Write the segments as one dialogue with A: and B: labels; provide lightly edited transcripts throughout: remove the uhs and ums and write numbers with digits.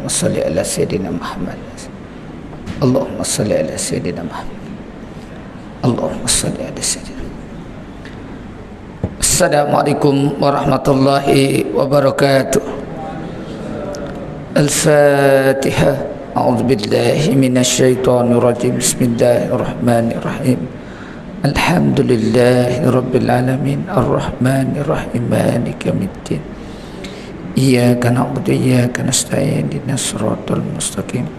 A: salli ala Sayyidina Muhammad. Allahumma salli ala Sayyidina Muhammad. Allahumma salli ala Sayyidina. Assalamualaikum warahmatullahi wabarakatuh. Al-Fatihah. A'udzu billahi minasy syaithanir rajim. Bismillahirrahmanirrahim. Alhamdulillahi rabbil alamin arrahmanir rahim maliki yaumiddin. Iyyaka na'budu wa iyyaka nasta'in ihdinas siratal mustaqim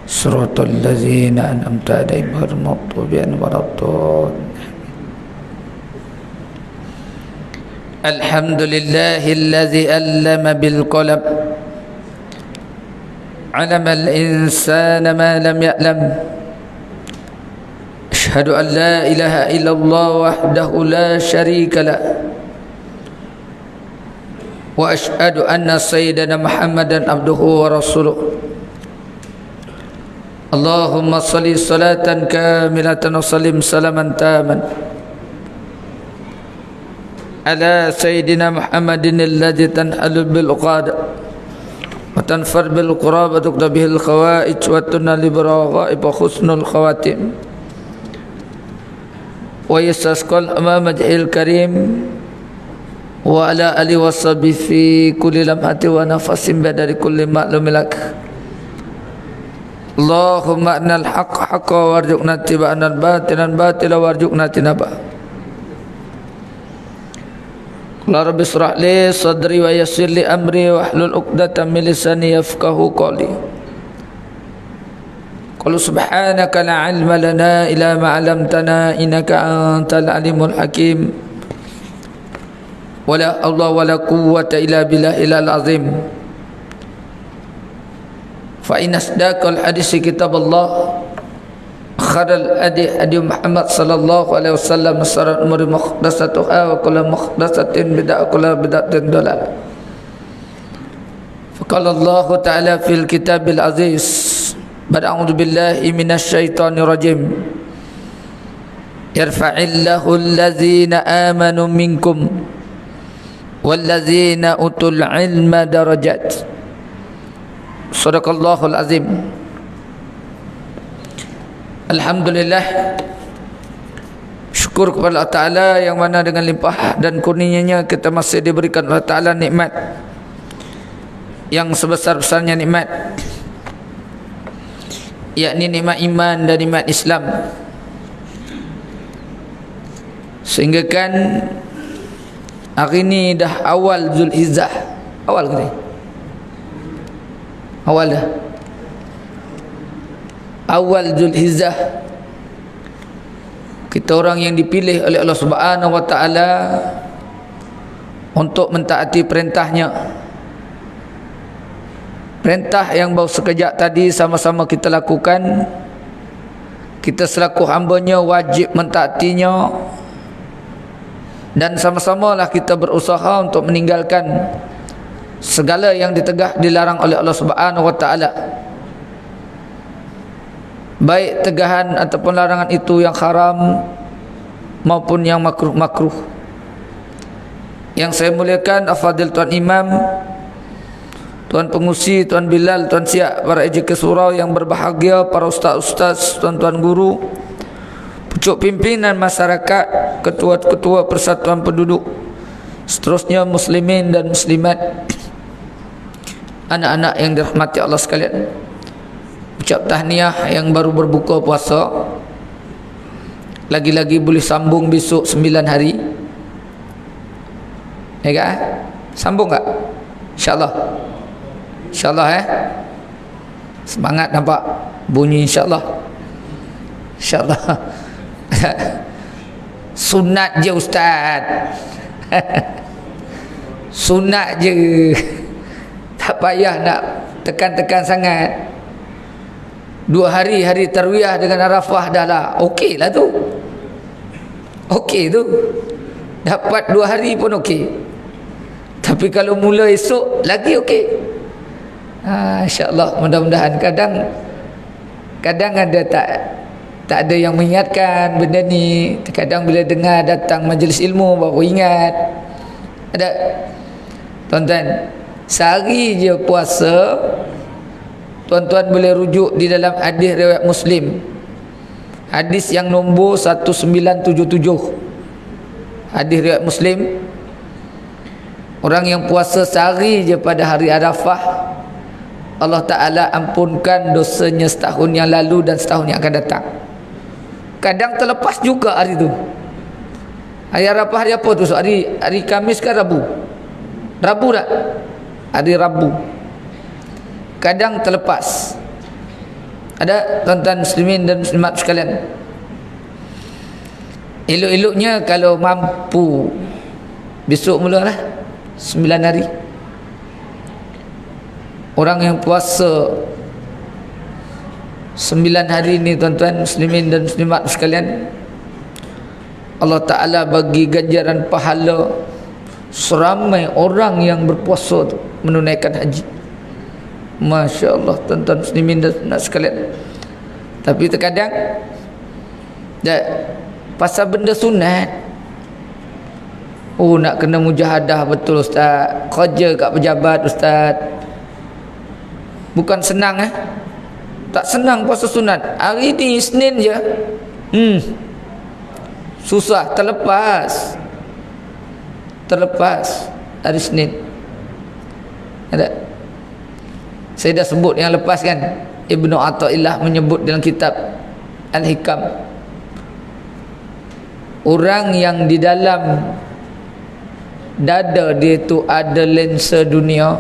A: siratal ladzina an'amta 'alaihim ghairil maghdubi 'alaihim waladdallin. Alhamdulillahilladzi 'allama bil qalam 'alamal insana ma lam ya'lam. Asyhadu an la ilaha illallah wahdahu la syarika lah wa asyhadu anna sayyidana Muhammadan abduhu wa rasuluh. Allahumma salli salatan kamilatan wa sallim salaman taman ala sayyidina Muhammadin alladhi tanhalu bil uqad wa tanfar bil qurab wa tuqda bihil khawaij wa tunali biraghaib wa husnul khawatim wa yastasqal amama jahil karim wa ala alihi wa sahbihi fi kulli lamhati wa nafasin dari kulli ma'lumin lak. Allahumma annal haqqa haqqa warzuqna ittiba'an al-batilan batila warzuqna tinaba. Qala rabbi ishrah li sadri wa yassir li amri wahlul 'uqdatam min lisani yafqahu qawli. Qul subhanaka la 'ilma lana illa ma 'allamtana innaka antal alimul hakim. Wala haula wala quwwata illa billahil azim. Fa in asdaqal hadisi kitabullah khairal hadi Muhammad sallallahu alaihi wasallam sarul umuri muhdatsatuha wa kullu muhdatsatin bid'ah kullu bid'atin dalalah. Fa qala Allah ta'ala fil kitabil aziz. A'udzu billahi minasy syaithanir rajim. Yarfa'illahu allazina amanu minkum wallazina utul ilma darajat. Shadaqallahul azim. Alhamdulillah, syukur kepada Allah Ta'ala yang mana dengan limpah dan kurnianya kita masih diberikan Allah Ta'ala nikmat yang sebesar-besarnya nikmat, yakni nikmat iman dan nikmat Islam. Sehingga kan hari ini dah awal Zulhizzah. Awal ke ni? Awal dah. Awal Zulhizzah. Kita orang yang dipilih oleh Allah Subhanahu wa taala untuk mentaati perintahnya. Perintah yang baru sekejap tadi sama-sama kita lakukan. Kita selaku hamba-Nya wajib mentaatinya. Dan sama-samalah kita berusaha untuk meninggalkan segala yang ditegah dilarang oleh Allah Subhanahu wa taala. Baik tegahan ataupun larangan itu yang haram maupun yang makruh-makruh. Yang saya muliakan afadil Tuan Imam, Tuan Pengusi, Tuan Bilal, Tuan Siak, para ejek surau yang berbahagia, para ustaz-ustaz, tuan-tuan guru, pucuk pimpinan masyarakat, ketua-ketua persatuan penduduk, seterusnya muslimin dan muslimat, anak-anak yang dirahmati Allah sekalian. Ucap tahniah yang baru berbuka puasa, lagi-lagi boleh sambung besok 9 hari. Ya kan? Sambung tak? InsyaAllah. InsyaAllah semangat nampak bunyi insyaAllah. InsyaAllah. Sunat je ustaz. Sunat je. Tak payah nak tekan-tekan sangat. 2 hari tarwiyah dengan Arafah dah lah. Okey lah tu. Okey tu. Dapat 2 hari pun okey. Tapi kalau mula esok lagi okey. InsyaAllah, mudah-mudahan. Kadang ada tak ada yang mengingatkan benda ni. Kadang bila dengar datang majlis ilmu baru ingat. Ada tuan-tuan, sehari je puasa tuan-tuan boleh rujuk di dalam hadis riwayat Muslim, hadis yang nombor 1977. Hadis riwayat Muslim, orang yang puasa sehari je pada hari Arafah, Allah Ta'ala ampunkan dosanya setahun yang lalu dan setahun yang akan datang. Kadang terlepas juga hari tu. Hari Arafah hari apa tu? Hari Khamis ke Rabu? Rabu tak? Hari Rabu. Kadang terlepas. Ada tuan-tuan muslimin dan muslimat sekalian, elok-eloknya kalau mampu besok mulalah 9 hari. Orang yang puasa 9 hari ni tuan-tuan muslimin dan muslimat sekalian, Allah Ta'ala bagi ganjaran pahala seramai orang yang berpuasa tu menunaikan haji. Masya Allah tuan-tuan muslimin dan muslimat sekalian. Tapi terkadang pasal benda sunat, oh nak kena mujahadah betul ustaz, kerja kat pejabat ustaz, bukan senang tak senang puasa sunat. Hari ni Isnin je susah, terlepas hari Isnin. Ada, saya dah sebut yang lepas kan, Ibnu Athaillah menyebut dalam kitab Al-Hikam, orang yang di dalam dada dia tu ada lensa dunia,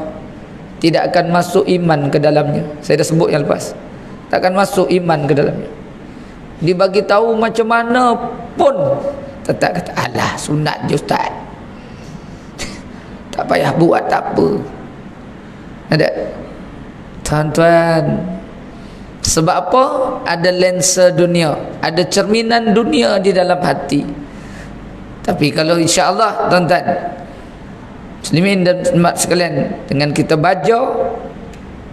A: tidak akan masuk iman ke dalamnya. Saya dah sebut yang lepas, tak akan masuk iman ke dalamnya. Dibagi tahu macam mana pun tetap kata alah sunat je ustaz, tak payah buat, tak apa. Ada tuan-tuan, sebab apa? Ada lensa dunia, ada cerminan dunia di dalam hati. Tapi kalau insya-Allah tuan-tuan muslimin dan muslimat sekalian, dengan kita baca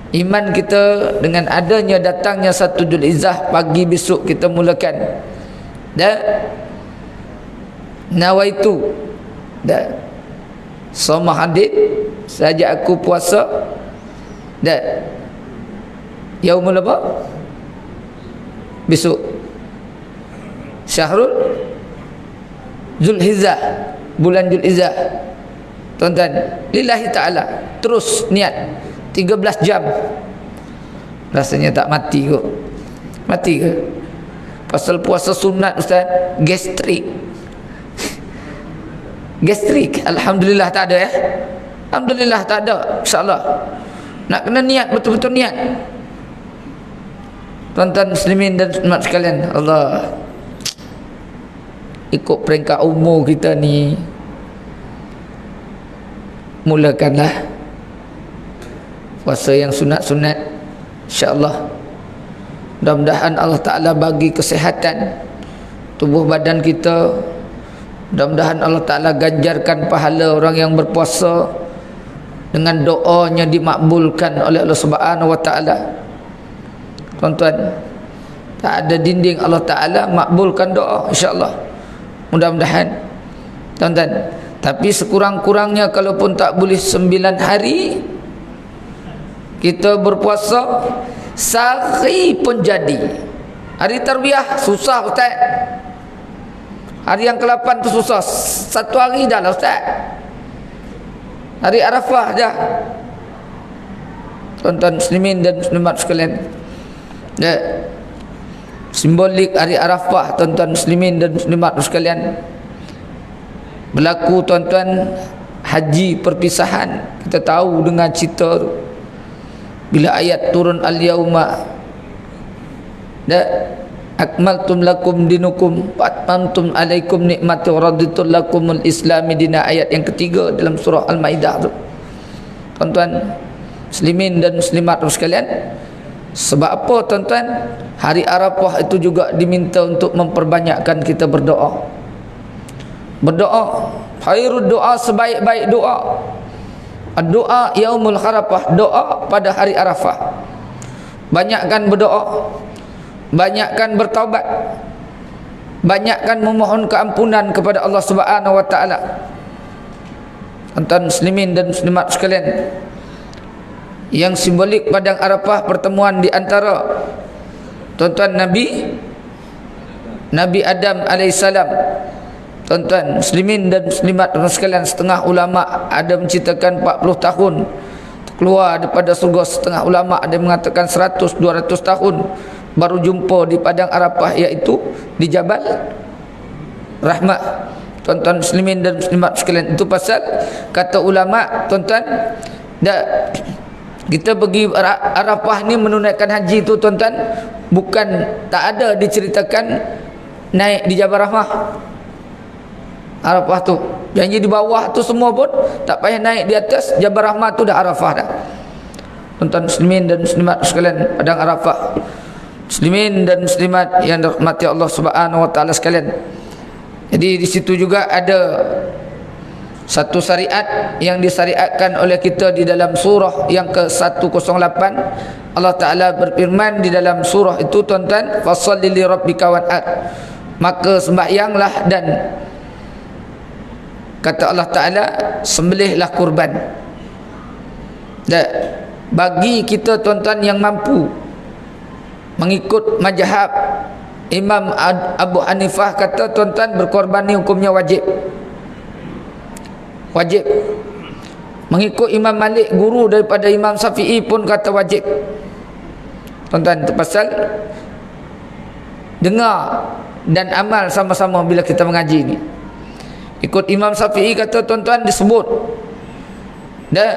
A: iman kita, dengan adanya datangnya satu Dzulhizzah, pagi besok kita mulakan nawaitu Somah hadid, saja aku puasa yaumul apa? Besok Syahrul Dzulhizzah, bulan Dzulhizzah tuan-tuan, lillahi ta'ala, terus niat 13 jam. Rasanya tak mati kok. Mati ke? Pasal puasa sunat ustaz, gastrik. Gastrik, alhamdulillah tak ada alhamdulillah tak ada, insya-Allah. Nak kena niat, betul-betul niat. Tuan-tuan muslimin dan muslimat sekalian, Allah, ikut peringkat umur kita ni, mulakanlah puasa yang sunat-sunat, insya-Allah. Mudah-mudahan Allah Ta'ala bagi kesihatan tubuh badan kita. Mudah-mudahan Allah Ta'ala ganjarkan pahala orang yang berpuasa dengan doanya dimakbulkan oleh Allah Subhanahu Wa Ta'ala. Tuan-tuan, tak ada dinding, Allah Ta'ala makbulkan doa, insya-Allah. Mudah-mudahan tuan-tuan. Tapi sekurang-kurangnya kalaupun tak boleh 9 hari kita berpuasa, sehari pun jadi. Hari Tarwiyah susah ustaz, hari yang ke-8 tu susah, 1 hari dah lah ustaz. Hari Arafah dah. Tuan-tuan muslimin dan muslimat sekalian, simbolik hari Arafah tuan-tuan muslimin dan muslimat sekalian, berlaku tuan-tuan haji perpisahan. Kita tahu dengan cerita tu, bila ayat turun al-yauma akmaltum lakum dinukum wa atmamtum alaikum nikmati wa raditu lakumul islami dina, ayat yang ketiga dalam surah Al-Maidah tu. Tuan-tuan muslimin dan muslimat sekalian, sebab apa tuan-tuan? Hari Arafah itu juga diminta untuk memperbanyakkan kita berdoa. Berdoa, khairud doa, sebaik-baik doa doa yaumul Arafah, doa pada hari Arafah. Banyakkan berdoa, banyakkan bertaubat, banyakkan memohon keampunan kepada Allah Subhanahu Wa Ta'ala. Tuan-tuan muslimin dan muslimat sekalian, yang simbolik padang Arafah, pertemuan di antara tuan-tuan Nabi Adam alaihissalam. Tuan-tuan muslimin dan muslimat sekalian, setengah ulama ada menceritakan 40 tahun keluar daripada surga, setengah ulama ada mengatakan 100-200 tahun baru jumpa di padang Arafah, iaitu di Jabal Rahmah. Tuan-tuan muslimin dan muslimat sekalian, itu pasal kata ulama, tuan-tuan, kita pergi Arafah ni menunaikan haji tu, tuan-tuan, bukan tak ada diceritakan naik di Jabal Rahmah. Arafah tu janji di bawah tu semua pun tak payah naik di atas Jabal Rahmah tu, dah Arafah dah. Tuan-tuan muslimin dan muslimat sekalian, padang Arafah, muslimin dan muslimat yang dirahmati Allah Subhanahu wa taala sekalian. Jadi di situ juga ada satu syariat yang disyariatkan oleh kita di dalam surah yang ke-108. Allah Taala berfirman di dalam surah itu, tuan-tuan, fasholli li rabbika wanhar, maka sembahyanglah dan kata Allah Ta'ala sembelihlah kurban. Dan bagi kita tuan-tuan yang mampu mengikut mazhab Imam Abu Hanifah, kata tuan-tuan berkorban ni hukumnya wajib. Wajib. Mengikut Imam Malik, guru daripada Imam Syafi'i, pun kata wajib. Tuan-tuan, itu pasal dengar dan amal sama-sama bila kita mengaji ni. Ikut Imam Syafi'i, kata tuan-tuan, disebut dan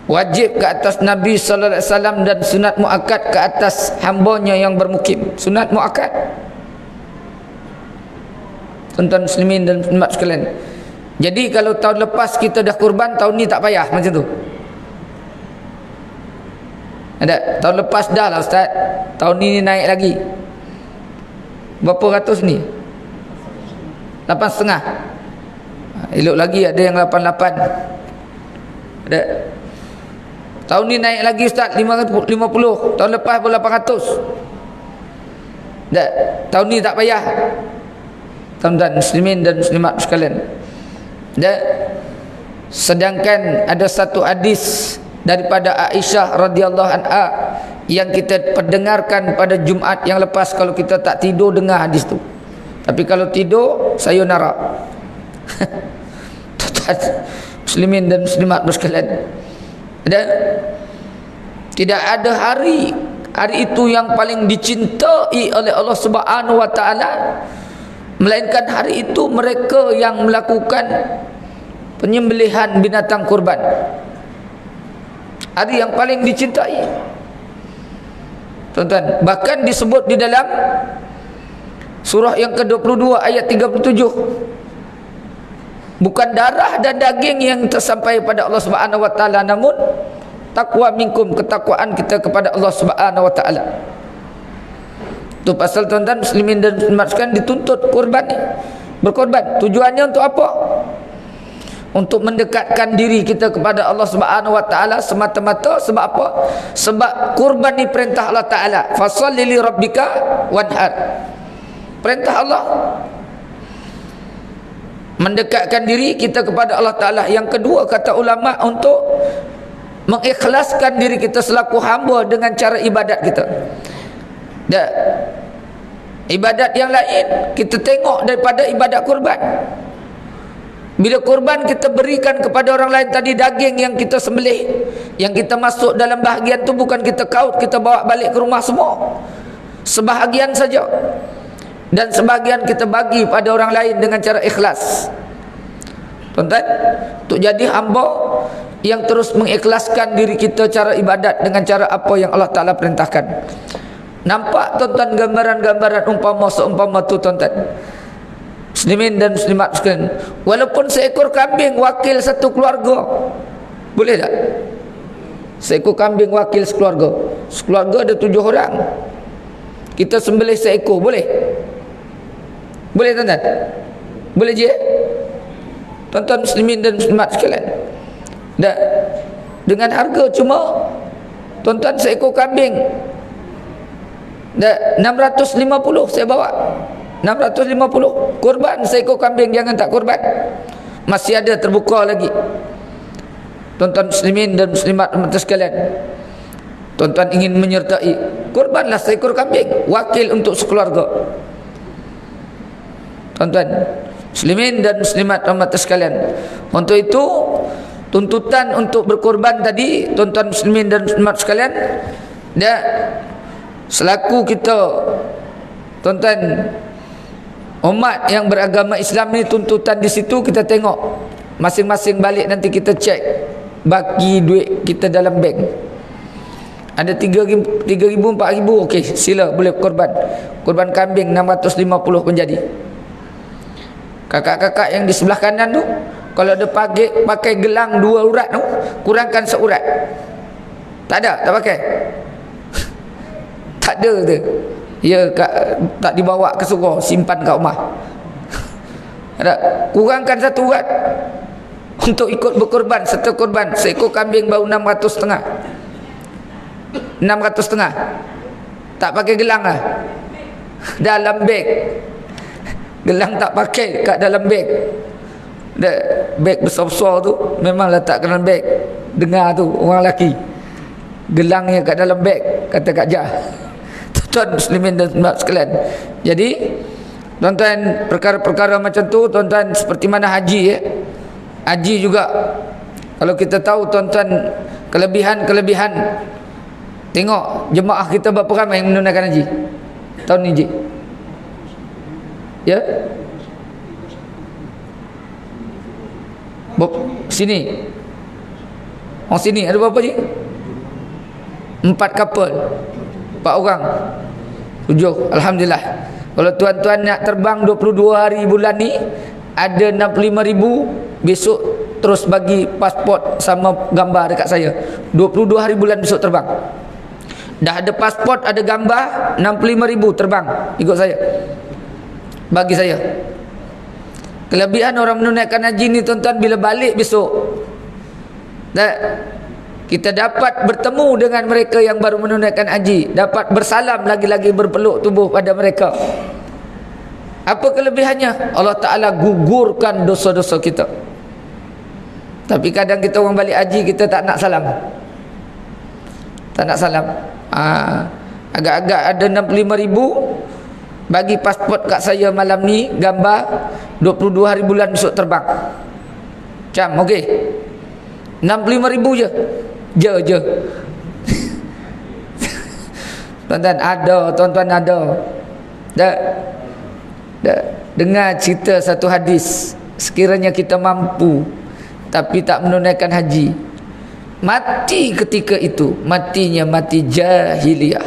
A: wajib ke atas Nabi sallallahu alaihi wasallam dan sunat muakkad ke atas hambanya yang bermukim. Sunat muakkad. Tuan-tuan muslimin dan muslimat sekalian, jadi kalau tahun lepas kita dah kurban, tahun ni tak payah macam tu. Ada tahun lepas dah lah ustaz, tahun ni naik lagi. Berapa ratus ni? 8,5. Elok lagi ada yang 88. Ada. Tahun ni naik lagi ustaz, 550. Tahun lepas pun 800. Tak, tahun ni tak payah. Tuan-tuan muslimin dan muslimat sekalian. Tak. Sedangkan ada satu hadis daripada Aisyah radhiyallahu anha yang kita perdengarkan pada Jumaat yang lepas. Kalau kita tak tidur dengar hadis tu. Tapi kalau tidur, sayonara. Tuan-tuan muslimin dan muslimat sekalian. Dan tidak ada hari itu yang paling dicintai oleh Allah Subhanahu wa taala, melainkan hari itu mereka yang melakukan penyembelihan binatang kurban. Hari yang paling dicintai. Tuan-tuan, bahkan disebut di dalam surah yang ke-22 ayat 37, bukan darah dan daging yang tersampai pada Allah Subhanahu wa taala, namun takwa minkum, ketakwaan kita kepada Allah Subhanahu wa taala. Tu pasal tuan-tuan muslimin dan muslimat sekalian dituntut kurban ni. Berkorban tujuannya untuk apa? Untuk mendekatkan diri kita kepada Allah Subhanahu wa taala semata-mata. Sebab apa? Sebab kurban ni perintah Allah Taala, fasholli li rabbika wanhar. Perintah Allah mendekatkan diri kita kepada Allah Ta'ala. Yang kedua, kata ulama, untuk mengikhlaskan diri kita selaku hamba dengan cara ibadat kita. Dan ibadat yang lain kita tengok daripada ibadat kurban. Bila kurban kita berikan kepada orang lain, tadi daging yang kita sembelih, yang kita masuk dalam bahagian tu bukan kita kaut, kita bawa balik ke rumah semua. Sebahagian saja. Dan sebahagian kita bagi pada orang lain dengan cara ikhlas. Tuan-tuan, untuk jadi hamba yang terus mengikhlaskan diri kita cara ibadat dengan cara apa yang Allah Ta'ala perintahkan. Nampak tuan-tuan gambaran-gambaran seumpama tu tuan-tuan muslimin dan muslimat sekalian. Walaupun seekor kambing wakil satu keluarga, boleh tak? Seekor kambing wakil sekeluarga. Sekeluarga ada 7 orang, kita sembelih seekor, boleh? Boleh tuan-tuan? Boleh je? Tuan-tuan muslimin dan muslimat sekalian. Dan dengan harga cuma tuan-tuan seekor kambing 650 saya bawa. 650 kurban seekor kambing, jangan tak kurban. Masih ada terbuka lagi. tuan-tuan muslimin dan muslimat sekalian, tuan-tuan ingin menyertai, kurbanlah seekor kambing wakil untuk sekeluarga. Tuan-tuan muslimin dan muslimat sekalian, untuk itu tuntutan untuk berkorban tadi, tuan-tuan muslimin dan muslimat sekalian, dan selaku kita tuan-tuan umat yang beragama Islam ni, tuntutan di situ kita tengok masing-masing balik, nanti kita cek baki duit kita dalam bank ada 3,000 4,000, okey, sila boleh korban kambing 650 pun jadi. Kakak-kakak yang di sebelah kanan tu, kalau ada pakai gelang 2 urat tu, kurangkan seurat. Tak ada, tak pakai. Tak ada tu. Ya, tak dibawa ke surau, simpan kat rumah. Ada, kurangkan 1 urat untuk ikut berkorban, serta korban seekor kambing baru 600,500. 600,500. Tak pakai gelang lah. Dalam beg. Gelang tak pakai kat dalam beg. Beg besar-besar tu memang letak dalam beg. Dengar tu orang lelaki, gelangnya kat dalam beg, kata Kak Jah. Tuan muslimin dan muslimat sekalian, jadi tuan-tuan, perkara-perkara macam tu tuan-tuan, seperti mana haji haji juga, kalau kita tahu tuan-tuan kelebihan tengok jemaah kita berapa ramai yang menunaikan haji tahun ni, ya, sini orang sini ada berapa 4 couple, 4 orang, 7. Alhamdulillah. Kalau tuan-tuan nak terbang 22 hari bulan ni, ada 65,000. Besok terus bagi pasport sama gambar dekat saya. 22 hari bulan besok terbang. Dah ada pasport, ada gambar, 65,000 terbang ikut saya. Bagi saya. Kelebihan orang menunaikan haji ni tuan-tuan, bila balik besok, kita dapat bertemu dengan mereka yang baru menunaikan haji, dapat bersalam, lagi-lagi berpeluk tubuh pada mereka. Apa kelebihannya? Allah Ta'ala gugurkan dosa-dosa kita. Tapi kadang kita orang balik haji, kita tak nak salam. Tak nak salam. Agak-agak ada 65,000. Bagi pasport kat saya malam ni, gambar 22 hari bulan besok terbang. Macam, okey, 65,000 je. Tuan-tuan ada. Dah dengar cerita satu hadis, sekiranya kita mampu tapi tak menunaikan haji, mati ketika itu, matinya mati jahiliyah.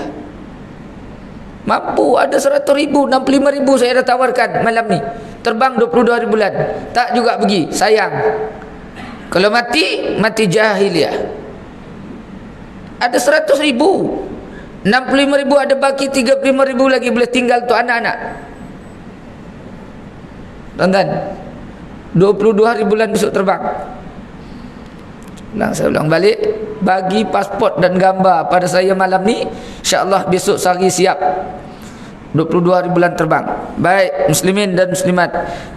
A: Mampu ada 100,000, 65,000 saya dah tawarkan malam ni, terbang 22 hari bulan, tak juga pergi, sayang. Kalau mati jahiliyah. Ada 100,000, 65,000 ada baki, 35,000 lagi boleh tinggal untuk anak-anak. Tuan-tuan, 22 hari bulan besok terbang. Saya ulang balik, bagi pasport dan gambar pada saya malam ni, insya-Allah besok sehari siap. 22 hari bulan terbang. Baik muslimin dan muslimat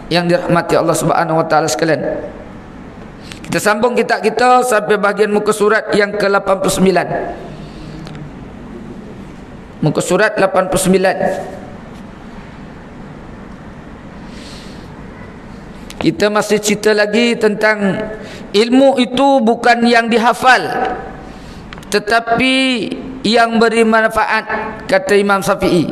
A: yang dirahmati Allah Subhanahu wa taala sekalian. Kita sambung kitab kita sampai bahagian muka surat yang ke-89. Muka surat 89. Kita masih cerita lagi tentang ilmu itu bukan yang dihafal, tetapi yang beri manfaat, kata Imam Syafi'i.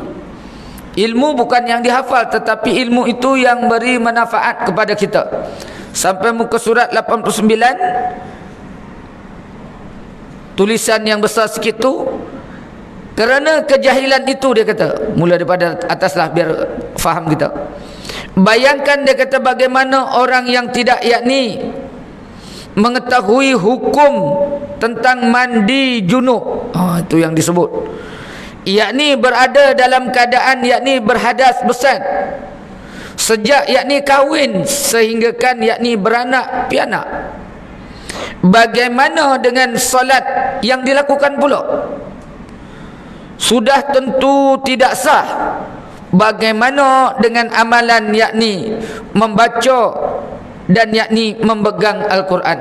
A: Ilmu bukan yang dihafal, tetapi ilmu itu yang beri manfaat kepada kita. Sampai muka surat 89, tulisan yang besar sikit tu, kerana kejahilan itu, dia kata, mula daripada atas lah biar faham kita. Bayangkan, dia kata, bagaimana orang yang tidak yakni mengetahui hukum tentang mandi junub, itu yang disebut, yakni berada dalam keadaan yakni berhadas besar sejak yakni kahwin sehinggakan yakni beranak pianak. Bagaimana dengan solat yang dilakukan pula? Sudah tentu tidak sah. Bagaimana dengan amalan yakni membaca dan yakni memegang Al-Quran?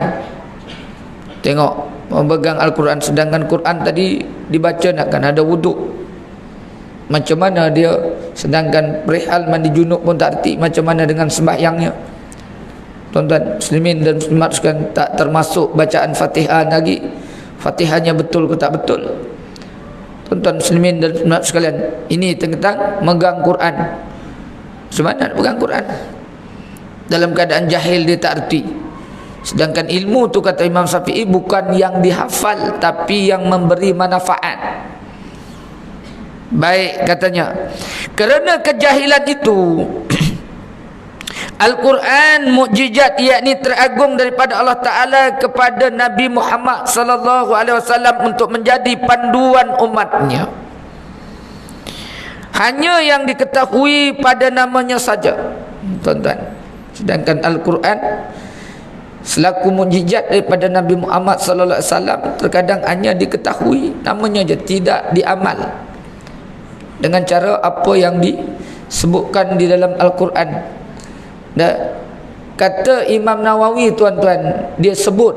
A: Tengok, memegang Al-Quran, sedangkan Quran tadi dibaca nak kan ada wuduk. Macam mana dia, sedangkan perihal mandi junub pun tak erti, macam mana dengan sembahyangnya? Tuan-tuan muslimin dan muslimat sekalian, tak termasuk bacaan Fatihah lagi. Fatihahnya betul ke tak betul? Tuan-tuan muslimin dan muslimat sekalian, ini tentang megang Quran. Macam mana nak pegang Quran? Dalam keadaan jahil dia tak erti. Sedangkan ilmu tu kata Imam Syafi'i bukan yang dihafal tapi yang memberi manfaat. Baik katanya, kerana kejahilan itu Al-Quran mukjizat yakni teragung daripada Allah Ta'ala kepada Nabi Muhammad sallallahu alaihi wasallam untuk menjadi panduan umatnya. Hanya yang diketahui pada namanya saja, tuan-tuan. Sedangkan Al-Quran selaku mukjizat daripada Nabi Muhammad sallallahu alaihi wasallam terkadang hanya diketahui namanya saja, tidak diamal dengan cara apa yang disebutkan di dalam Al-Quran. Dan kata Imam Nawawi, tuan-tuan, dia sebut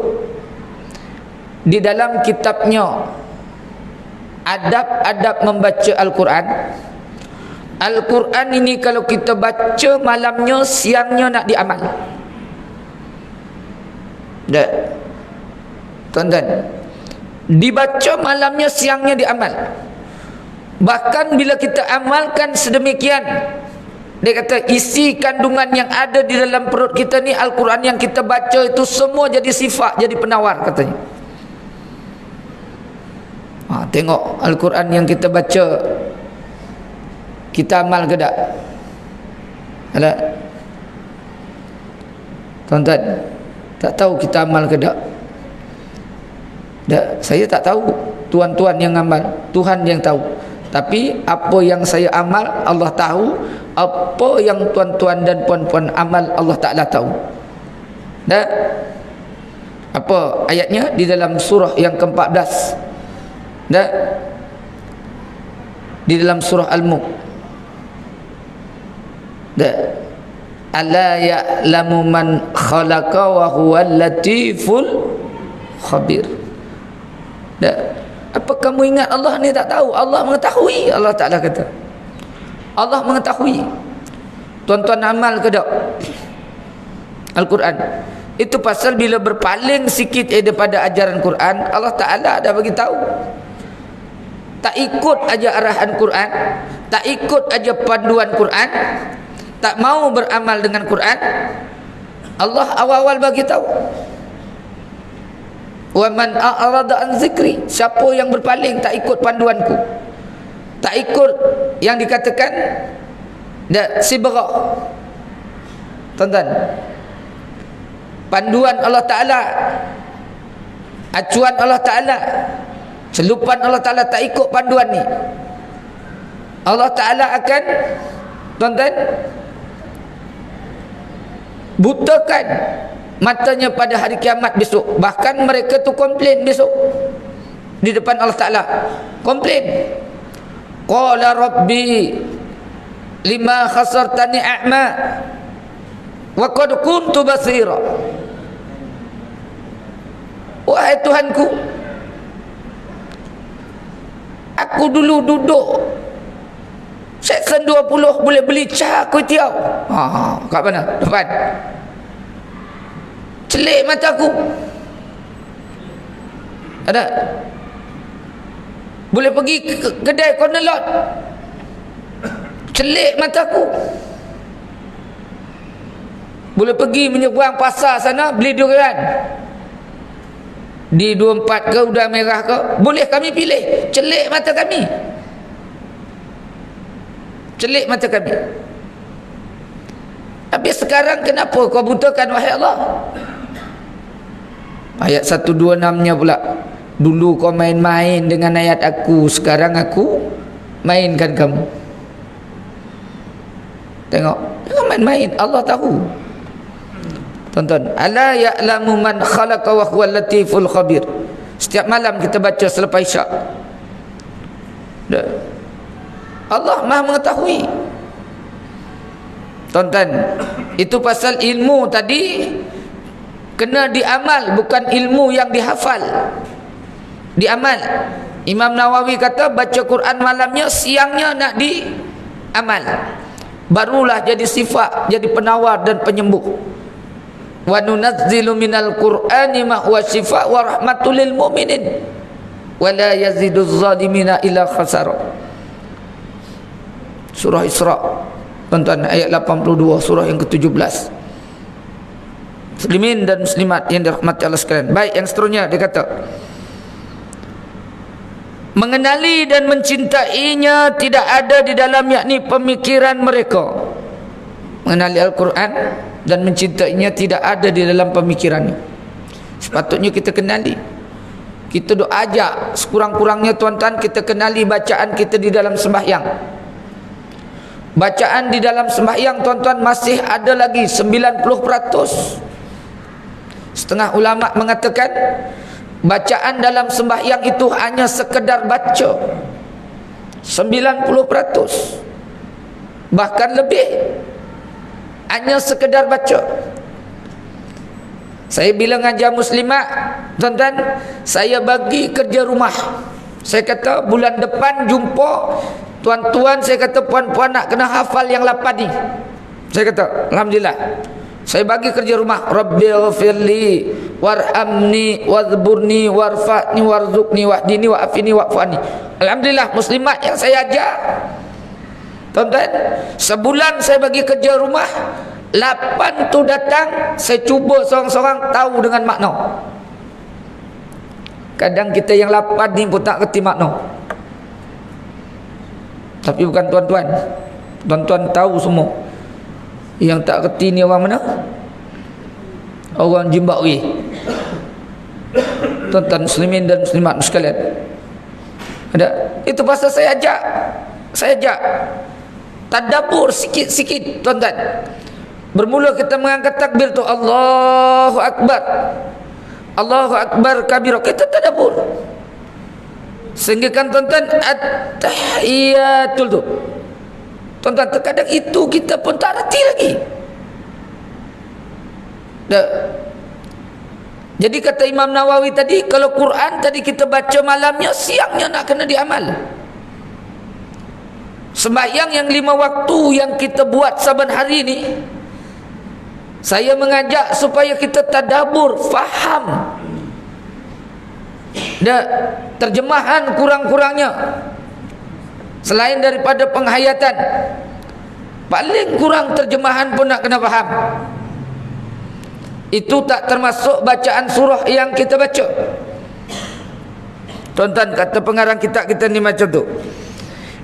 A: di dalam kitabnya Adab-adab membaca Al-Quran. Al-Quran ini kalau kita baca malamnya, siangnya nak diamal. Dan tuan-tuan, dibaca malamnya, siangnya diamal. Bahkan bila kita amalkan sedemikian, dia kata isi kandungan yang ada di dalam perut kita ni, Al-Quran yang kita baca itu semua jadi sifat, jadi penawar katanya. Tengok Al-Quran yang kita baca, kita amal ke tak? Ada? Tuan-tuan, tak tahu kita amal ke tak? Saya tak tahu, tuan-tuan yang amal, Tuhan yang tahu. Tapi apa yang saya amal Allah tahu, apa yang tuan-tuan dan puan-puan amal Allah Ta'ala tahu. Dan apa ayatnya di dalam surah yang ke-14, dan di dalam surah Al-Mulk, dan ala ya'lamu man khalaqa wa huwal latiful khabir. Dan apa kamu ingat Allah ni tak tahu? Allah mengetahui. Allah Ta'ala kata Allah mengetahui. Tuan-tuan amal ke tak Al-Quran? Itu pasal bila berpaling sikit daripada ajaran Quran, Allah Ta'ala dah bagi tahu. Tak ikut aja arahan Quran, tak ikut aja panduan Quran, tak mau beramal dengan Quran, Allah awal-awal bagi tahu. Wa man a'rada an zikri, siapa yang berpaling tak ikut panduanku, tak ikut yang dikatakan sibghah. Tuan-tuan, panduan Allah Ta'ala, acuan Allah Ta'ala, celupan Allah Ta'ala, tak ikut panduan ni, Allah Ta'ala akan, tuan-tuan, butakan matanya pada hari kiamat besok. Bahkan mereka tu komplain besok di depan Allah Ta'ala, komplain, qala rabbi lima khasartani a'ma wa qad kuntu basira. Wahai Tuhanku, aku dulu duduk Section 20 boleh beli cah kuih tiaw. Kat mana? Depan. Celik mataku. Ada? Boleh pergi ke kedai corner lot. Celik mataku. Boleh pergi menyeberang pasar sana beli durian. Di 24 ke udang merah ke, boleh kami pilih. Celik mata kami. Celik mata kami. Habis sekarang kenapa kau butakan wahai Allah? Ayat 126-nya pula, dulu kau main-main dengan ayat aku, sekarang aku mainkan kamu. Tengok, jangan main-main, Allah tahu. Tonton, ala ya'lamu man khalaqa wa huwal latiful khabir. Setiap malam kita baca selepas isyak. Allah Maha mengetahui. Tonton, itu pasal ilmu tadi kena diamal, bukan ilmu yang dihafal, diamal. Imam Nawawi kata baca Quran malamnya, siangnya nak diamal, barulah jadi sifat, jadi penawar dan penyembuh. Wa nunazzilu minal Qur'ani ma huwa shifa' wa rahmatul lil mu'minin wa la yaziduz zalimina illa khasara. Surah Isra, tuan-tuan, ayat 82, surah yang ke-17. Muslimin dan muslimat yang dirahmati Allah sekalian. Baik, yang seterusnya dia kata, mengenali dan mencintainya tidak ada di dalam yakni pemikiran mereka. Mengenali Al-Quran dan mencintainya tidak ada di dalam pemikirannya. Sepatutnya kita kenali, kita doa ajak sekurang-kurangnya tuan-tuan, kita kenali bacaan kita di dalam sembahyang. Bacaan di dalam sembahyang tuan-tuan masih ada lagi 90%. Setengah ulama mengatakan bacaan dalam sembahyang itu hanya sekedar baca 90%, bahkan lebih, hanya sekedar baca. Saya bila ngajar muslimat tuan-tuan, saya bagi kerja rumah. Saya kata bulan depan jumpa tuan-tuan, saya kata puan-puan nak kena hafal yang 8 ni. Saya kata alhamdulillah, saya bagi kerja rumah. Rabbighfirli warhamni wadhburni warfa'ni warzuqni wahdini wa'afini wa'fu'ani. Alhamdulillah, muslimat yang saya ajar tuan-tuan, sebulan saya bagi kerja rumah, 8 tu datang, saya cuba seorang-seorang tahu dengan makna. Kadang kita yang 8 ni pun tak kerti makna. Tapi bukan tuan-tuan, tuan-tuan tahu semua. Yang tak kerti ni orang mana? Orang Zimbabwe. Tuan-tuan muslimin dan muslimat sekalian, ada, itu pasal saya ajak tadabbur sikit-sikit tuan-tuan. Bermula kita mengangkat takbir tu, Allahu Akbar, Allahu Akbar kabira, kita tadabbur. Sehingga kan tuan-tuan at-tahiyatul tu tuan-tuan, terkadang itu kita pun tak reti lagi. Jadi kata Imam Nawawi tadi, kalau Quran tadi kita baca malamnya, siangnya nak kena diamal. Sembahyang yang 5 waktu yang kita buat saban hari ni, saya mengajak supaya kita tadabbur, faham terjemahan kurang-kurangnya. Selain daripada penghayatan, paling kurang terjemahan pun nak kena faham. Itu tak termasuk bacaan surah yang kita baca. Tuan-tuan, kata pengarang kitab kita ni macam tu,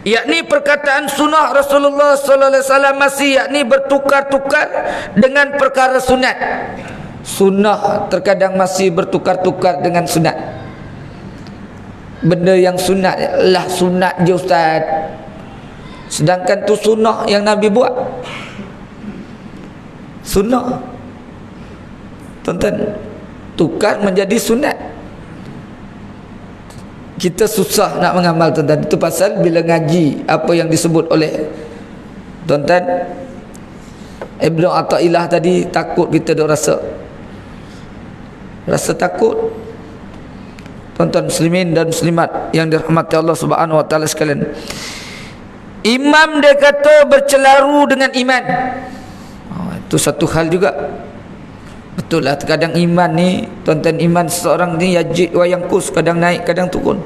A: yakni perkataan sunnah Rasulullah sallallahu alaihi wasallam masih yakni bertukar-tukar dengan perkara sunat. Sunnah terkadang masih bertukar-tukar dengan sunat. Benda yang sunat lah sunat je ustaz, sedangkan tu sunnah yang Nabi buat. Sunnah tuan-tuan tukar menjadi sunat. Kita susah nak mengamal tuan-tuan. Itu pasal bila ngaji apa yang disebut oleh tuan-tuan Ibnu Athaillah tadi, takut kita dah rasa takut. Tuan-tuan muslimin dan muslimat yang dirahmati Allah Subhanahu wa taala sekalian, imam dia kata bercelaru dengan iman. Itu satu hal juga. Betul lah, terkadang iman ni tuan-tuan, iman seseorang ni yajid wa yanqus, kadang naik kadang turun.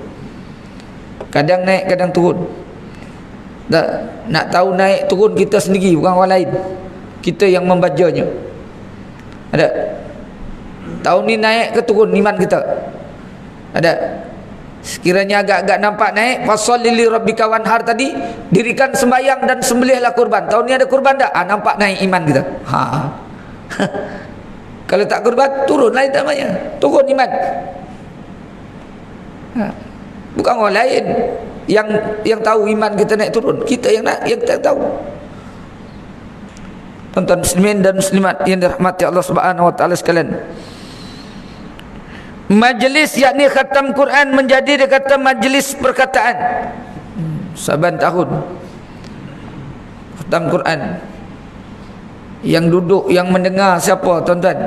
A: Kadang naik kadang turun. Nak tahu naik turun kita sendiri, bukan orang lain. Kita yang membacanya. Ada. Tahun ni naik ke turun iman kita? Ada. Sekiranya agak-agak nampak naik, fasholli li rabbika wanhar tadi, dirikan sembahyang dan sembelihlah kurban. Tahun ni ada kurban tak? Nampak naik iman kita. Kalau tak kurban, turun lain namanya. Turun iman. Bukan orang lain yang tahu iman kita naik turun. Kita yang tak tahu. Tuan-tuan muslimin dan muslimat yang dirahmati Allah Subhanahu wa taala sekalian, majlis yakni khatam Quran menjadi, dia kata, majlis perkataan. Saban tahun khatam Quran, yang duduk, yang mendengar siapa tuan-tuan?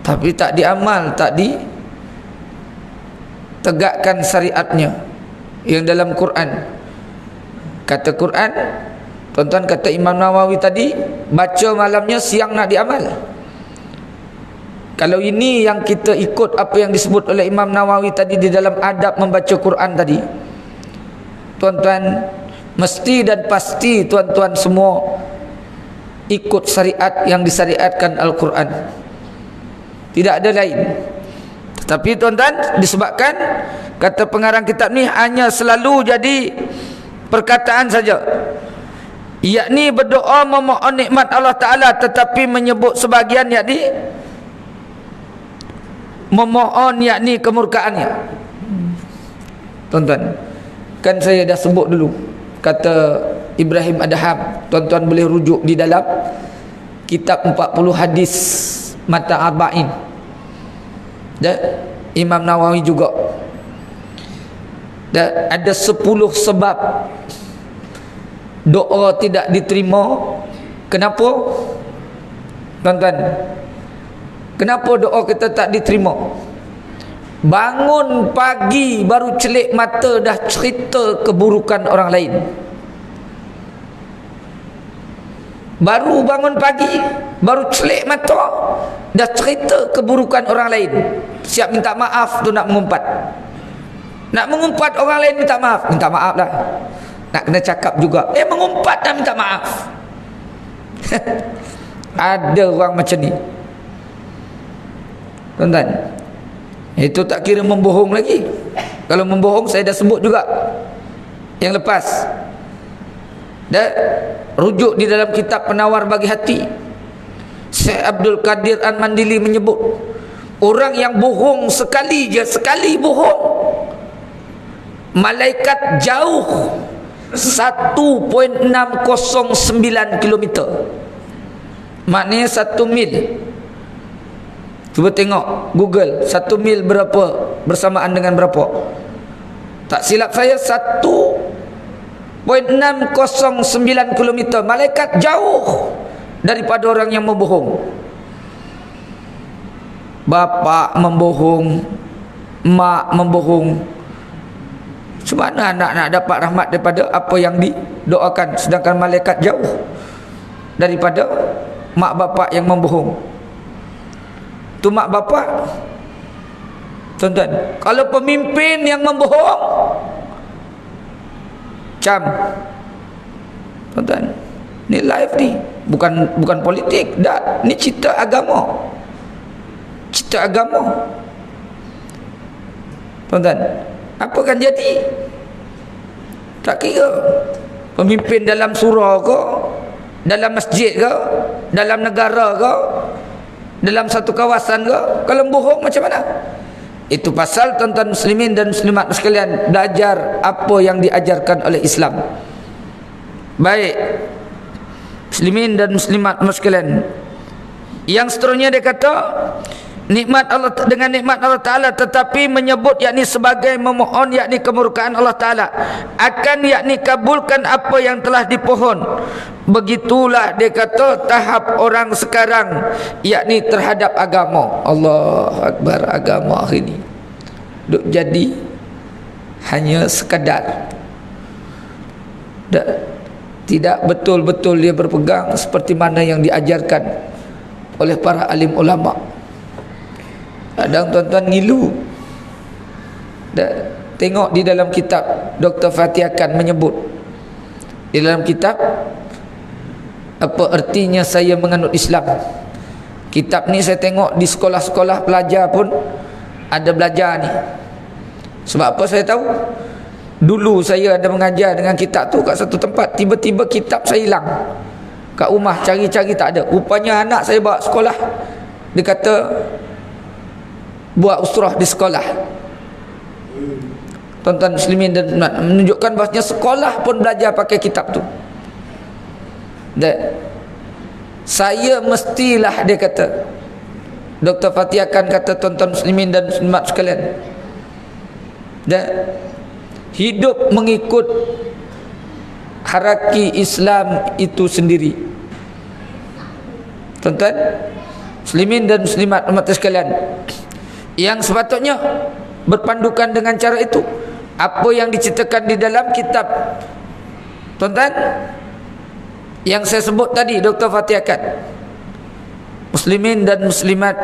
A: tapi tak diamal, tak ditegakkan syariatnya yang dalam Quran. Kata Quran, tuan-tuan, kata Imam Nawawi tadi, baca malamnya, siang nak diamal. Kalau ini yang kita ikut apa yang disebut oleh Imam Nawawi tadi di dalam adab membaca Quran tadi, tuan-tuan, mesti dan pasti tuan-tuan semua ikut syariat yang disyariatkan Al-Quran. Tidak ada lain. Tetapi tuan-tuan, disebabkan kata pengarang kitab ni hanya selalu jadi perkataan saja, yakni berdoa memohon nikmat Allah Ta'ala, tetapi menyebut sebahagian yakni memohon yakni kemurkaannya. Tuan-tuan, kan saya dah sebut dulu, kata Ibrahim Adham, tuan-tuan boleh rujuk di dalam kitab 40 hadis Mata Arba'in. Dan Imam Nawawi juga. Dan ada 10 sebab doa tidak diterima. Kenapa? Tuan-tuan, kenapa doa kita tak diterima? Bangun pagi baru celik mata dah cerita keburukan orang lain. Baru bangun pagi, baru celik mata dah cerita keburukan orang lain. Siap minta maaf tu nak mengumpat. Nak mengumpat orang lain minta maaf. Minta maaf lah. Nak kena cakap juga, mengumpat dah minta maaf. Ada orang macam ni, tuan-tuan. Itu tak kira membohong lagi. Kalau membohong saya dah sebut juga yang lepas. Dan rujuk di dalam kitab Penawar Bagi Hati, Syekh Abdul Qadir An-Mandili menyebut, orang yang bohong sekali je, sekali bohong, malaikat jauh 1.609 kilometer. Maknanya 1 mil. Cuba tengok Google, 1 mil berapa bersamaan dengan berapa? Tak silap saya 1.609 kilometer. Malaikat jauh daripada orang yang membohong. Bapa membohong, mak membohong. Semana anak nak dapat rahmat daripada apa yang didoakan, sedangkan malaikat jauh daripada mak bapak yang membohong. Tu mak bapak, tuan-tuan. Kalau pemimpin yang membohong, tuan-tuan, ni live ni, bukan politik dah, ni cerita agama. Cerita agama. Tuan-tuan, apa kan jadi? Tak kira pemimpin dalam surau ke, dalam masjid ke, dalam negara ke, dalam satu kawasan ke, kalau bohong macam mana? Itu pasal tuan-tuan muslimin dan muslimat sekalian, belajar apa yang diajarkan oleh Islam. Baik, muslimin dan muslimat sekalian, yang seterusnya dia kata, nikmat Allah, dengan nikmat Allah Ta'ala, tetapi menyebut yakni sebagai memohon yakni kemurkaan Allah Ta'ala, akan yakni kabulkan apa yang telah dipohon. Begitulah dia kata tahap orang sekarang yakni terhadap agama. Allahu Akbar. Agama hari ni duk jadi hanya sekadar, tidak betul-betul dia berpegang seperti mana yang diajarkan oleh para alim ulama. Kadang tuan-tuan ngilu. Tengok di dalam kitab Dr. Fatih Akan menyebut, di dalam kitab apa artinya saya menganut Islam. Kitab ni saya tengok di sekolah-sekolah pelajar pun ada belajar ni. Sebab apa saya tahu? Dulu saya ada mengajar dengan kitab tu kat satu tempat, tiba-tiba kitab saya hilang. Kat rumah cari-cari tak ada. Rupanya anak saya bawa sekolah, dia kata buat usrah di sekolah. Tuan-tuan muslimin dan menunjukkan bahasanya sekolah pun belajar pakai kitab tu. Dan saya mestilah, dia kata, Dr. Fatih akan kata, tuan-tuan muslimin dan muslimat sekalian, dan hidup mengikut haraki Islam itu sendiri. Tuan-tuan, Muslimin dan muslimat umat sekalian, yang sepatutnya berpandukan dengan cara itu apa yang diceritakan di dalam kitab tuan-tuan yang saya sebut tadi, Dr. Fatihkan. Muslimin dan muslimat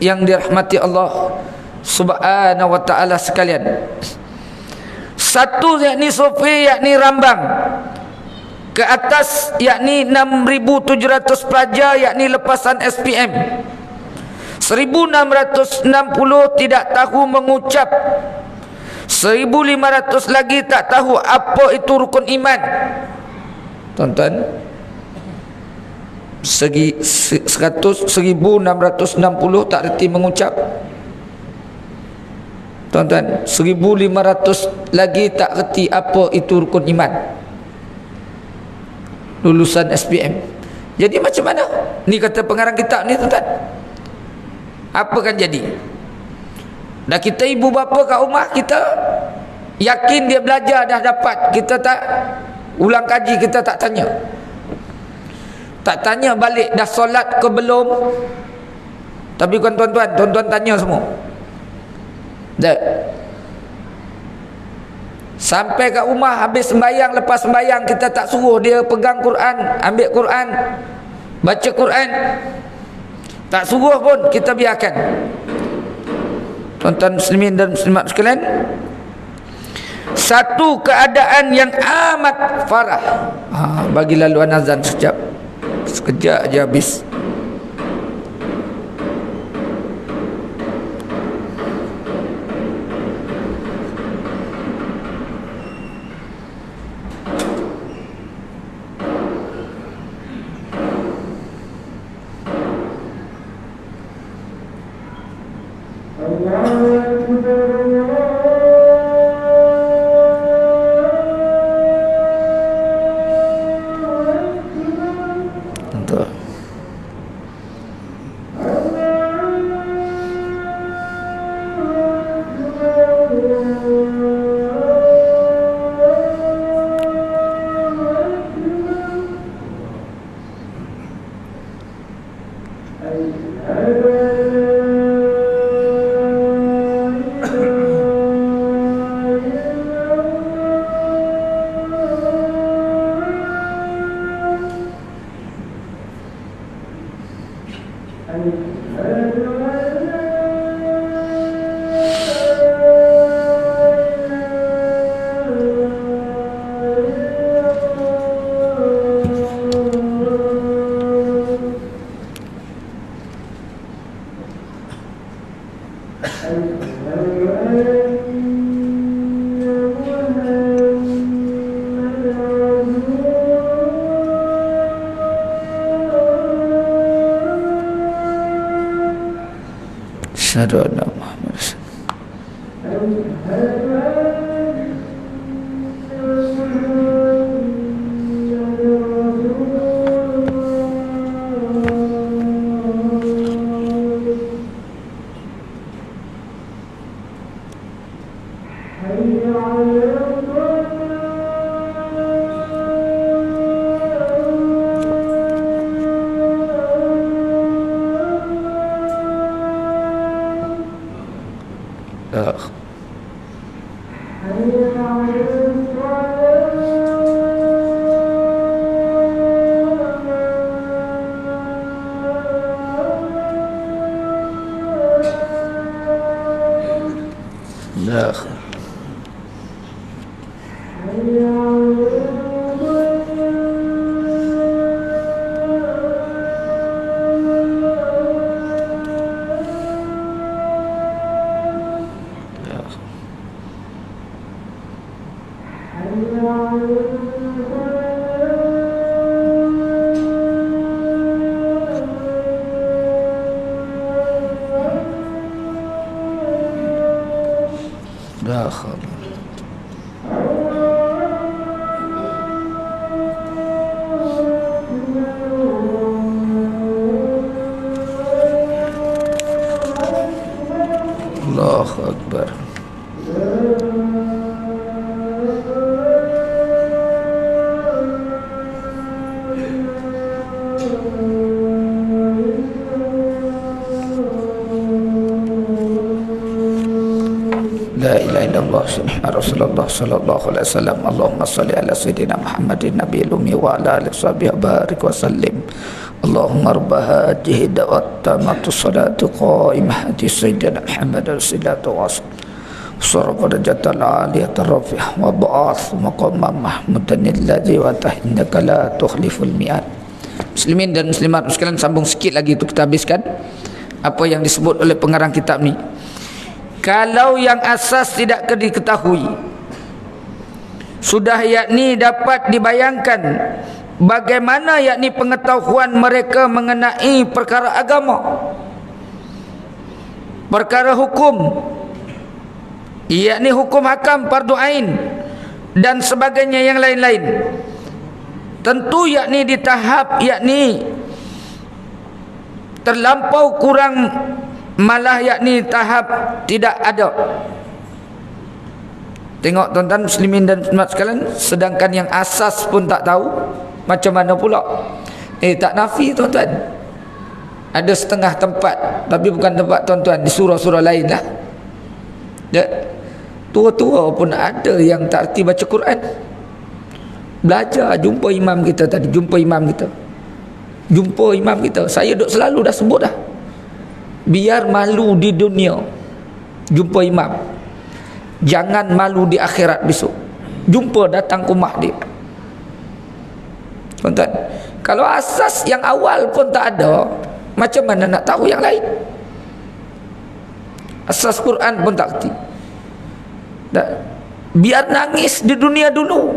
A: yang dirahmati Allah Subhanahu wa ta'ala sekalian, satu yakni survei, yakni rambang ke atas, yakni 6,700 pelajar, yakni lepasan SPM. 1,660 tidak tahu mengucap, 1,500 lagi tak tahu apa itu rukun iman. Tuan-tuan, 1,660 tak reti mengucap. Tuan-tuan, 1,500 lagi tak reti apa itu rukun iman. Lulusan SPM. Jadi macam mana? Ni kata pengarang kitab ni, tuan-tuan. Apa kan jadi? Dah kita ibu bapa kat rumah, kita yakin dia belajar dah dapat, kita tak ulang kaji, kita tak tanya. Tak tanya balik dah solat ke belum. Tapi kan tuan-tuan, tuan-tuan tanya semua. Dah. Sampai kat rumah habis sembahyang, lepas sembahyang kita tak suruh dia pegang Quran, ambil Quran, baca Quran. Tak suruh pun, kita biarkan. Tuan-tuan muslimin dan muslimat sekalian, satu keadaan yang amat farah. Bagi laluan azan sekejap. Sekejap aja habis. Asyhadu anna Muhammadan Allahu Akbar. Rasulullah sallallahu alaihi wasallam. Allahumma salli ala sayyidina Muhammadin nabiyil ummi wa ala alihi washabihi barik wa sallim. Allahumma rabb hadhihi da'wat tamatu salatu qa'imah hadi sayyidina Muhammad rasulullah wa sallallahu darajatal aliyat rafi'ah wa ba'ath maqamam mahmudan alladhi wa tahinnaka la tukhliful mi'ad. Muslimin dan muslimat sekalian, sambung sikit lagi untuk kita habiskan apa yang disebut oleh pengarang kitab ni. Kalau yang asas tidak diketahui, sudah yakni dapat dibayangkan bagaimana yakni pengetahuan mereka mengenai perkara agama, perkara hukum, yakni hukum hakam, fardu ain dan sebagainya yang lain-lain. Tentu yakni di tahap yakni terlampau kurang, malah yakni tahap tidak ada. Tengok tuan-tuan muslimin dan muslimat sekalian, sedangkan yang asas pun tak tahu, macam mana pula? Tak nafi tuan-tuan. Ada setengah tempat, tapi bukan tempat tuan-tuan, di surah-surah lain lah. Tua-tua pun ada yang tak erti baca Quran. Belajar, jumpa imam kita tadi, jumpa imam kita. Saya duk selalu dah sebut dah, biar malu di dunia jumpa imam, jangan malu di akhirat besok. Jumpa, datang ke rumah dia. Tuan-tuan, kalau asas yang awal pun tak ada, macam mana nak tahu yang lain? Asas Quran pun tak erti. Biar nangis di dunia dulu,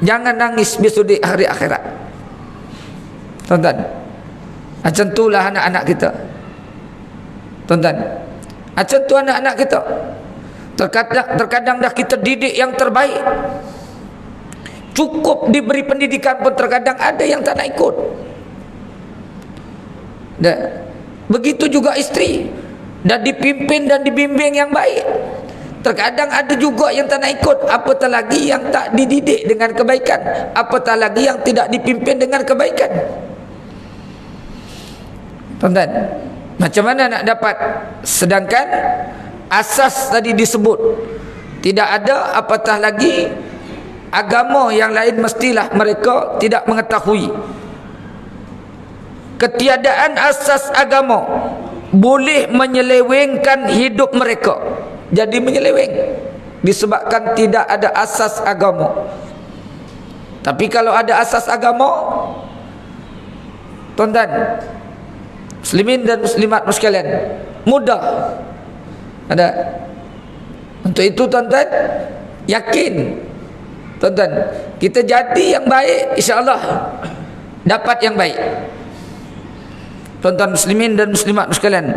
A: jangan nangis besok di hari akhirat. Tuan-tuan, macam itulah anak-anak kita. Tuan-tuan, macam tu anak-anak kita. Terkadang dah kita didik yang terbaik, cukup diberi pendidikan pun terkadang ada yang tak nak ikut. Dan begitu juga isteri, dah dipimpin dan dibimbing yang baik, terkadang ada juga yang tak nak ikut. Apatah lagi yang tak dididik dengan kebaikan, apatah lagi yang tidak dipimpin dengan kebaikan. Tuan-tuan, macam mana nak dapat? Sedangkan asas tadi disebut tidak ada, apatah lagi agama yang lain mestilah mereka tidak mengetahui. Ketiadaan asas agama boleh menyelewengkan hidup mereka, jadi menyeleweng disebabkan tidak ada asas agama. Tapi kalau ada asas agama, tuan-tuan muslimin dan muslimat sekalian, mudah ada. Untuk itu tuan-tuan, yakin tuan-tuan, kita jadi yang baik, insya-Allah dapat yang baik. Tuan-tuan muslimin dan muslimat sekalian,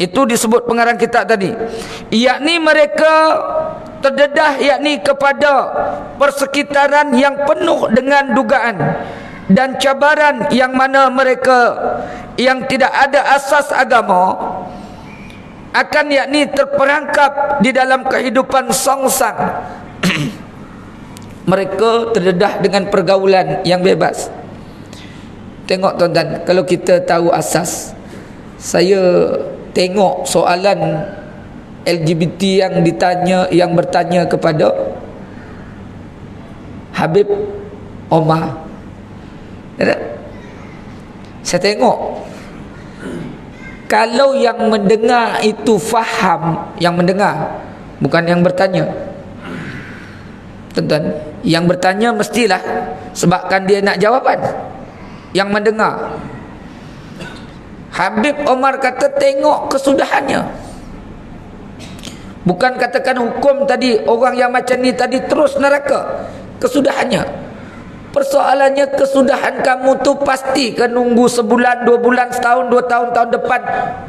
A: itu disebut pengarang kitab tadi, yakni mereka terdedah yakni kepada persekitaran yang penuh dengan dugaan dan cabaran, yang mana mereka yang tidak ada asas agama akan yakni terperangkap di dalam kehidupan songsang. Mereka terdedah dengan pergaulan yang bebas. Tengok tuan-tuan, kalau kita tahu asas, saya tengok soalan LGBT yang bertanya kepada Habib Omar. Saya tengok, kalau yang mendengar itu faham, yang mendengar, bukan yang bertanya. Tuan-tuan, yang bertanya mestilah sebabkan dia nak jawapan. Yang mendengar, Habib Omar kata tengok kesudahannya, bukan katakan hukum tadi orang yang macam ni tadi terus neraka. Kesudahannya, persoalannya kesudahan kamu tu pasti ke nunggu sebulan, 2 bulan, setahun, 2 tahun, tahun depan,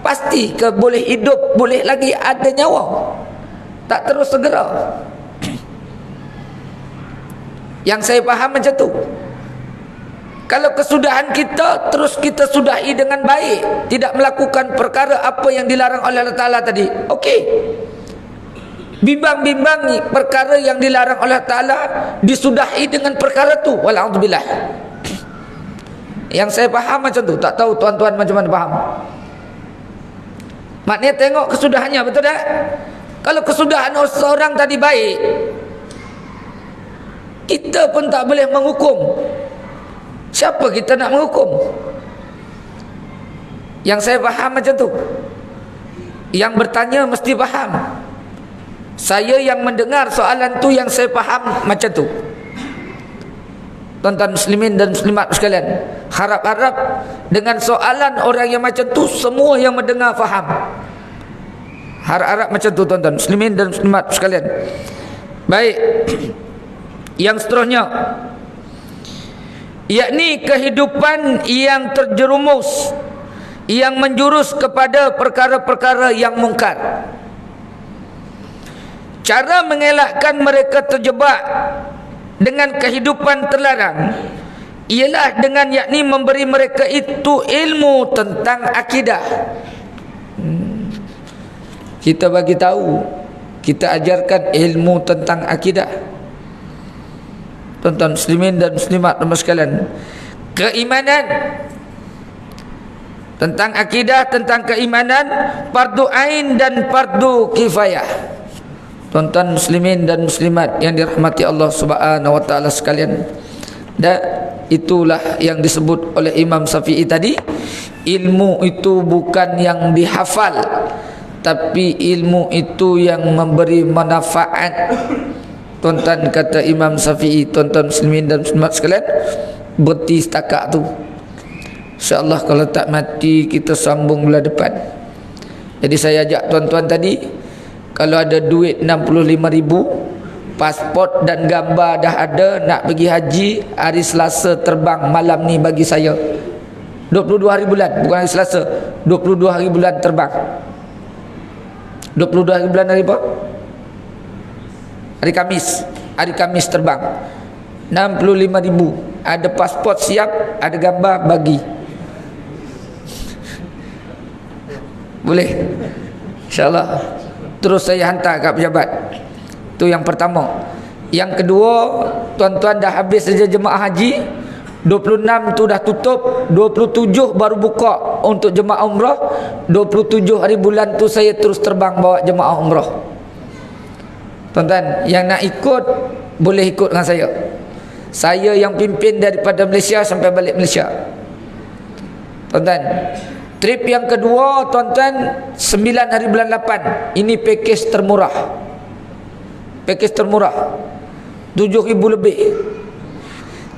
A: pasti ke boleh hidup, boleh lagi ada nyawa, tak terus segera. Yang saya faham macam tu. Kalau kesudahan kita terus kita sudahi dengan baik, tidak melakukan perkara apa yang dilarang oleh Allah Ta'ala tadi, okey. Bimbang-bimbang perkara yang dilarang oleh Allah Ta'ala, disudahi dengan perkara tu, wala'udzubillah. Yang saya faham macam tu. Tak tahu tuan-tuan macam mana faham. Maknanya tengok kesudahannya, betul tak? Kalau kesudahan seorang tadi baik, kita pun tak boleh menghukum. Siapa kita nak menghukum? Yang saya faham macam tu. Yang bertanya mesti faham. Saya yang mendengar soalan tu, yang saya faham macam tu. Tuan-tuan muslimin dan muslimat sekalian, harap-harap dengan soalan orang yang macam tu, semua yang mendengar faham. Harap-harap macam tu tuan-tuan muslimin dan muslimat sekalian. Baik. Yang seterusnya, yakni kehidupan yang terjerumus, yang menjurus kepada perkara-perkara yang mungkar. Cara mengelakkan mereka terjebak dengan kehidupan terlarang ialah dengan yakni memberi mereka itu ilmu tentang akidah. Kita bagi tahu, kita ajarkan ilmu tentang akidah. Tuan-tuan muslimin dan muslimat sekalian, keimanan, tentang akidah, tentang keimanan, fardu ain dan fardu kifayah. Tuan-tuan muslimin dan muslimat yang dirahmati Allah Subhanahu wa taala sekalian, dan itulah yang disebut oleh Imam Syafi'i tadi, ilmu itu bukan yang dihafal, tapi ilmu itu yang memberi manfaat. Tuan-tuan, kata Imam Syafi'i, tuan-tuan muslimin dan muslimat sekalian, berhenti setakat tu. InsyaAllah kalau tak mati, kita sambung bulan depan. Jadi saya ajak tuan-tuan tadi, kalau ada duit 65,000, pasport dan gambar dah ada, nak pergi haji, hari Selasa terbang malam ni bagi saya. 22 hari bulan, bukan hari Selasa, 22 hari bulan terbang. 22 hari bulan hari apa? Hari Kamis. Hari Kamis terbang. 65,000. Ada pasport siap, ada gambar bagi. Boleh? InsyaAllah. Terus saya hantar kat pejabat. Itu yang pertama. Yang kedua, tuan-tuan dah habis saja jemaah haji, 26 tu dah tutup, 27 baru buka untuk jemaah umrah. 27 hari bulan tu saya terus terbang bawa jemaah umrah. Tuan-tuan, yang nak ikut boleh ikut dengan saya. Saya yang pimpin daripada Malaysia sampai balik Malaysia. Tuan-tuan, trip yang kedua tuan-tuan 9 hari bulan 8. Ini pakej termurah. Pakej termurah 7,000 lebih.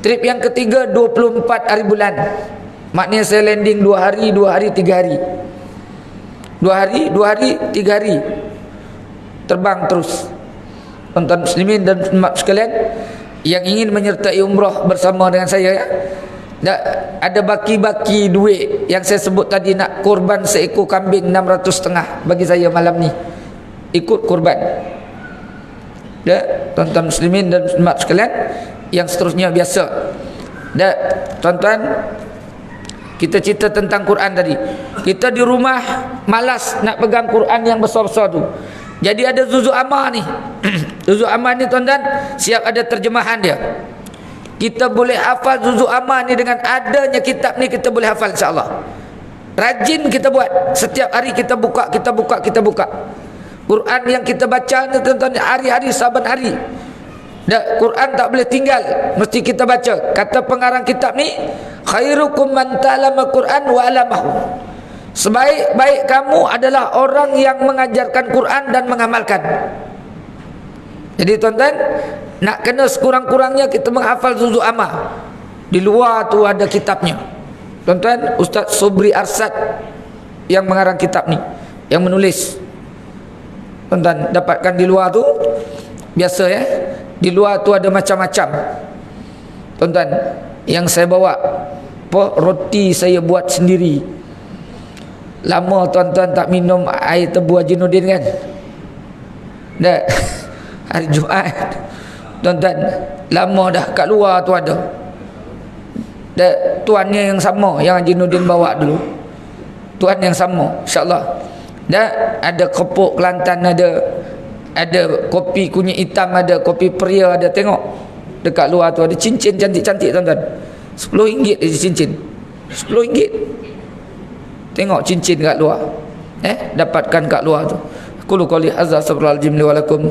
A: Trip yang ketiga 24 hari bulan. Maknanya saya landing 2 hari, 2 hari, 3 hari. 2 hari, 2 hari, 3 hari. Terbang terus. Tuan-tuan muslimin dan muslimat sekalian yang ingin menyertai umrah bersama dengan saya, ya, ada baki-baki duit yang saya sebut tadi, nak korban seekor kambing 600,500 bagi saya malam ni, ikut korban. Ya, tuan-tuan muslimin dan muslimat sekalian, yang seterusnya biasa. Dan tuan-tuan, kita cerita tentang Quran tadi. Kita di rumah malas nak pegang Quran yang besar-besar tu. Jadi ada Juzuk Amma ni. Juzuk Amma ni tuan-tuan, siap ada terjemahan dia. Kita boleh hafal Juzuk Amma ni, dengan adanya kitab ni kita boleh hafal insya-Allah. Rajin kita buat. Setiap hari kita buka, kita buka, kita buka. Quran yang kita baca ni tuan-tuan, hari-hari, saban hari. Dan Quran tak boleh tinggal, mesti kita baca. Kata pengarang kitab ni, khairukum man ta'allama Quran wa 'allamahu. Sebaik-baik kamu adalah orang yang mengajarkan Quran dan mengamalkan. Jadi tuan-tuan, nak kena sekurang-kurangnya kita menghafal Juzuk Amma. Di luar tu ada kitabnya. Tuan-tuan, Ustaz Sobri Arsad yang mengarang kitab ni, yang menulis. Tuan-tuan, dapatkan di luar tu. Biasa ya, di luar tu ada macam-macam. Tuan-tuan, yang saya bawa roti saya buat sendiri. Lama tuan-tuan tak minum air tebu Haji Nordin kan? Dah hari Jumaat. Tuan-tuan, lama dah kat luar tu ada. Dah tuannya yang sama yang Haji Nordin bawa dulu. Tuan yang sama, insya-Allah. Dah ada kepuk Kelantan, ada kopi kunyit hitam, ada kopi Peria, ada. Tengok dekat luar tu ada cincin cantik-cantik tuan-tuan. RM10 je cincin. RM10. Tengok cincin kat luar. Dapatkan kat luar tu. Qul qouli hadza astaghfirullahaladzim li wa lakum.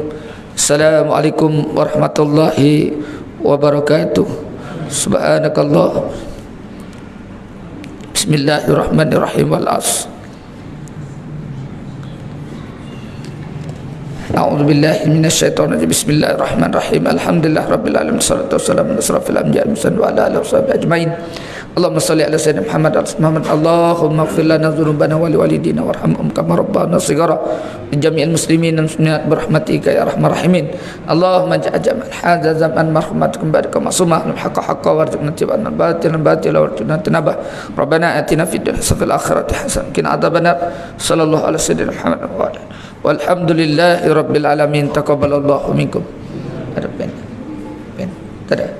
A: Assalamualaikum warahmatullahi wabarakatuh. Subhanakallah. Bismillahirrahmanirrahim. Wal 'asr. A'udzu billahi minasyaitonir rajim. Bismillahirrahmanirrahim. Alhamdulillah rabbil alamin. Wassalatu wassalamu ala asyrafil anbiya'i wa ala alihi washabihi ajmain. Allahumma shalli ala sayyidina Muhammad Muhammad. Allahumma ighfir lana dzunubana wa liwalidina warhamhum kama rabbana shighara. Jami'il muslimin dan muslimat birahmatika ya arhamar rahimin. Allahumma ja'al hadza zaman marhamatukum baraka masumah haqqa haqqa warzuqna tibana batila batila warzuqna tanabah. Rabbana atina fid dunya hasanah wa fil akhirati hasanah wa qina adzabannar. Sallallahu ala sayyidina Muhammad wa ala. Walhamdulillahi rabbil alamin. Taqabbalallahu minkum. Ada pen. Pen. Tada.